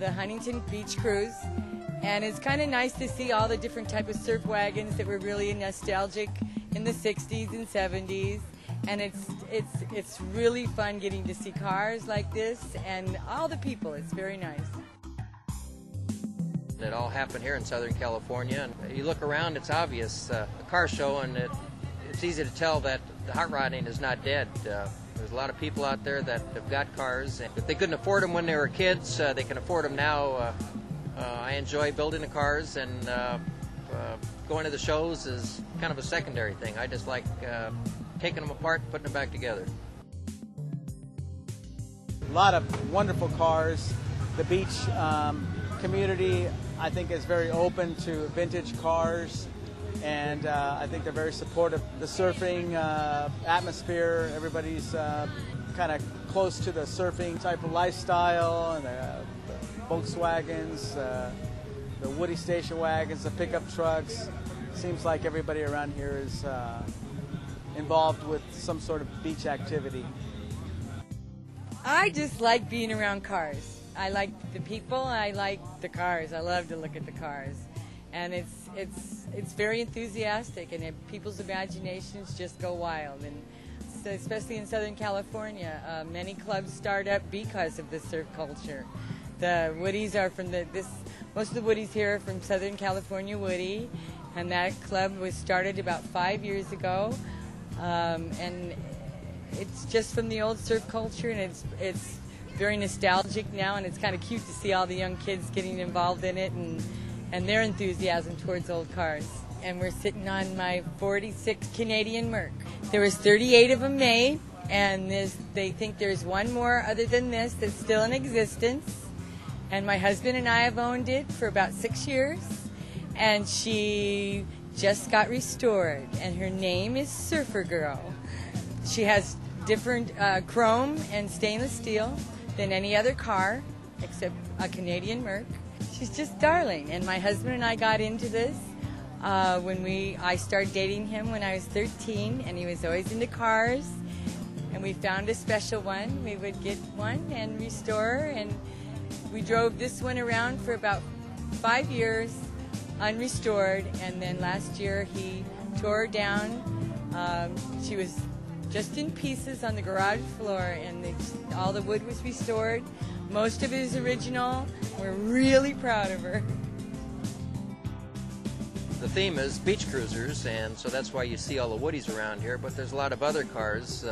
the Huntington Beach Cruise, and it's kind of nice to see all the different type of surf wagons that were really nostalgic in the 60s and 70s, and it's really fun getting to see cars like this and all the people. It's very nice. It all happened here in Southern California, and you look around, it's obvious, a car show, and it's easy to tell that the hot rodding is not dead. There's a lot of people out there that have got cars, and if they couldn't afford them when they were kids, they can afford them now. I enjoy building the cars, and going to the shows is kind of a secondary thing. I just like taking them apart and putting them back together. A lot of wonderful cars. The beach community, I think, is very open to vintage cars, and I think they're very supportive. The surfing atmosphere, everybody's kind of close to the surfing type of lifestyle, and the Volkswagens, the Woody station wagons, the pickup trucks. Seems like everybody around here is involved with some sort of beach activity. I just like being around cars. I like the people, I like the cars. I love to look at the cars. And it's very enthusiastic, and people's imaginations just go wild. And so, especially in Southern California, many clubs start up because of the surf culture. The Woodies are from most of the Woodies here are from Southern California Woody, and that club was started about 5 years ago. And it's just from the old surf culture, and it's very nostalgic now, and it's kind of cute to see all the young kids getting involved in it and their enthusiasm towards old cars. And we're sitting on my 46 Canadian Merc. There was 38 of them made, and they think there's one more other than this that's still in existence. And my husband and I have owned it for about 6 years, and she just got restored, and her name is Surfer Girl. She has different chrome and stainless steel than any other car except a Canadian Merc. She's just darling, and my husband and I got into this I started dating him when I was 13, and he was always into cars, and we found a special one. We would get one and restore, and we drove this one around for about 5 years unrestored, and then last year he tore her down. She was just in pieces on the garage floor, and all the wood was restored. Most of it is original. We're really proud of her. The theme is beach cruisers, and so that's why you see all the Woodies around here, but there's a lot of other cars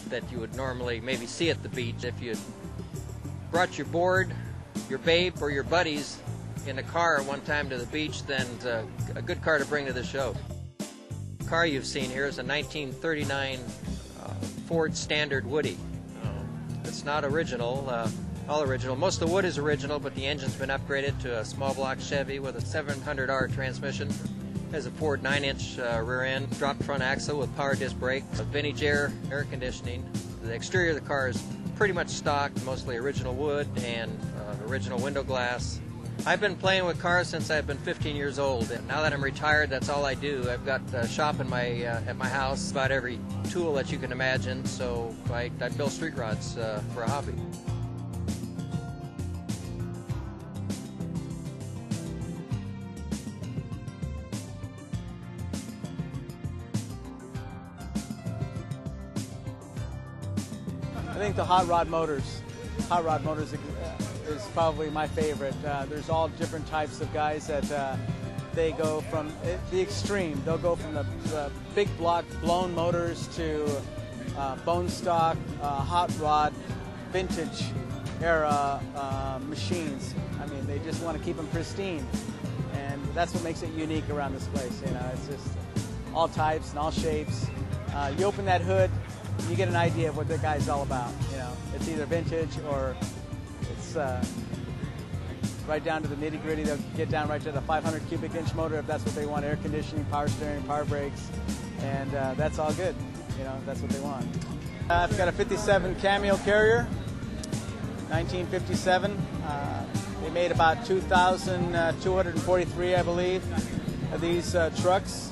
that you would normally maybe see at the beach. If you brought your board, your babe, or your buddies in a car one time to the beach, then it's a good car to bring to the show. The car you've seen here is a 1939 Ford Standard Woody. It's not original, all original. Most of the wood is original, but the engine's been upgraded to a small block Chevy with a 700R transmission. It has a Ford 9-inch rear end, drop front axle with power disc brakes, vintage air conditioning. The exterior of the car is pretty much stock, mostly original wood and original window glass. I've been playing with cars since I've been 15 years old, and now that I'm retired, that's all I do. I've got a shop in at my house, about every tool that you can imagine, so I build street rods for a hobby. I think the hot rod motors is probably my favorite. There's all different types of guys that they go from the extreme. They'll go from the big block blown motors to bone stock, hot rod, vintage era machines. I mean, they just want to keep them pristine, and that's what makes it unique around this place. You know, it's just all types and all shapes. You open that hood, you get an idea of what that guy's all about. You know, it's either vintage or it's right down to the nitty-gritty. They'll get down right to the 500 cubic inch motor if that's what they want, air conditioning, power steering, power brakes, and that's all good. You know, that's what they want. I've got a 57 Cameo Carrier, 1957. They made about 2,243, I believe, of these trucks.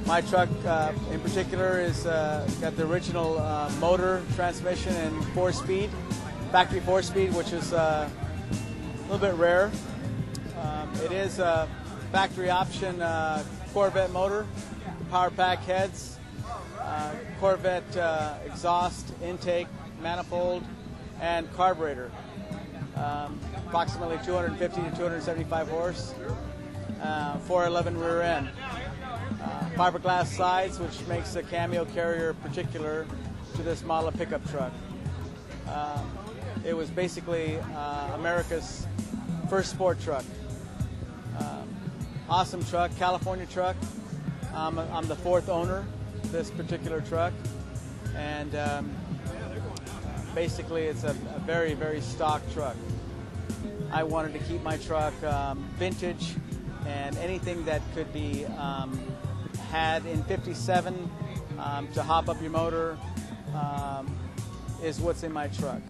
My truck in particular is got the original motor, transmission, and 4-speed. factory 4-speed, which is a little bit rare. It is a factory option Corvette motor, power pack heads, Corvette exhaust, intake, manifold, and carburetor. Approximately 250 to 275 horse, 411 rear end. Fiberglass sides, which makes the Cameo carrier particular to this model of pickup truck. It was basically America's first sport truck. Awesome truck, California truck. I'm the fourth owner of this particular truck, and basically it's a very, very stock truck. I wanted to keep my truck vintage, and anything that could be had in 57 to hop up your motor is what's in my truck.